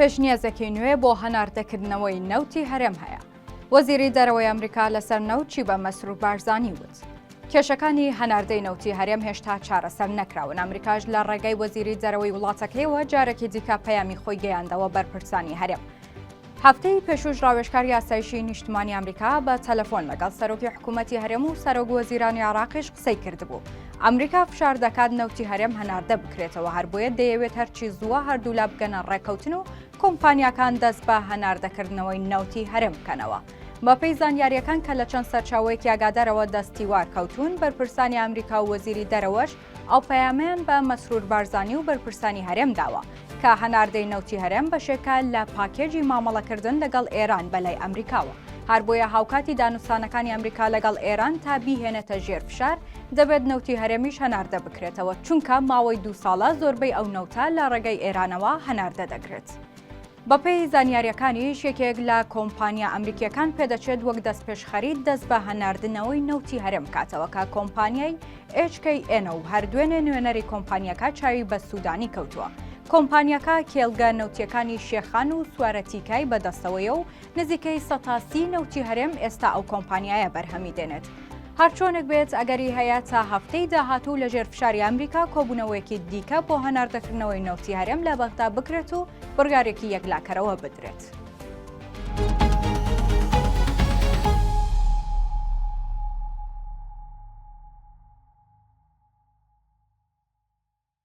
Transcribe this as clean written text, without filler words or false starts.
پێشنیازێکی نوێ بۆ هەناردەکردنەوەی نەوتی هەرێم هەیە. وەزیری دەرەوەی ئەمریکا لەسەر نەوت چی بە مەسروور بارزانی وت. کێشەکانی هەناردەی نەوتی هەرێم هێشتا چارەسەر نەکراون. ئەمریکاش لە ڕێگەی وەزیری دەرەوەی وڵاتەکەیەوە جارێکی دیکە پەیامی خۆی گەیاندەوە بەرپرسانی هەرێم. هەفتەی پێشوش ڕاوێژکار یاسایشی نیشتمانی ئەمریکا بە تەلەفۆن لەگەڵ سەرۆکی حکوومەتی هەرێم و سەرۆک وەزیرانی عێراقیش قسەی کردبوو. ئەمریکا فشار دەکات نەوتی هەرێم هەناردە بکرێتەوە، هەر بۆیە دەیەوێت هەرچی زووە هەردوو لا بگەنە ڕێکەوتن و کۆمپانیاکان دەست بە هەناردەکردنەوەی نەوتی هەرێم بکەنەوە. بەپێی زانیاریەکان کە لە چەند سەرچاوەیەکی ئاگادارەوە دەستیوار کەوتون، بەرپرسانی ئەمریکا و وەزیری دەرەوەش ئەو پەیامیان بە مەسروور بارزانی و بەرپرسانی هەرێم داوە کە هەناردەی نەوتی هەرێم بەشێکە لە پاکێجی مامەڵەکردن لەگەڵ ئێران بەلای ئەمریکاوە. هەر بۆیە هاوکاتی دانوستانەکانی ئەمریکا لەگەڵ ئێران تا بیهێنێتە ژێر فشار دەبێت نەوتی هەرێمیش هەناردە بکرێتەوە، چونکە ماوەی 2 ساڵە زۆربەی ئەو نەوتە لە ڕێگەی ئێرانەوە هەناردە دەکرێت. بەپێی زانیاریەکانیش یەکێک لە کۆمپانیا ئەمریکیەکان پێدەچێت وەک دەستپێشخەریت دەست بە هەناردنەوەی نەوتی هەرێم بکاتەوە کە کۆمپانیای HKN و هەردوێنێ نوێنەری کۆمپانیەکە چاوی بە سوودانی کەوتووە. کۆمپانیەکە کێڵگە نەوتیەکانی شێخان و سوارەتیکای بەدەستەوەیە و نزیکەی 180 نەوتی هەرێم ئێستا ئەو کۆمپانیایە بەرهەمی دێنێت. هەرچۆنێک بێت ئەگەری هەیە تا هەفتەی داهاتوو لە ژێر فشاری ئەمریکا کۆبوونەوەیەکی دیکە بۆ هەناردەکردنەوەی نەوتی هەرێم لە بەغدا بکرێت و بڕیارێکی یەکلاکەرەوە بدرێت.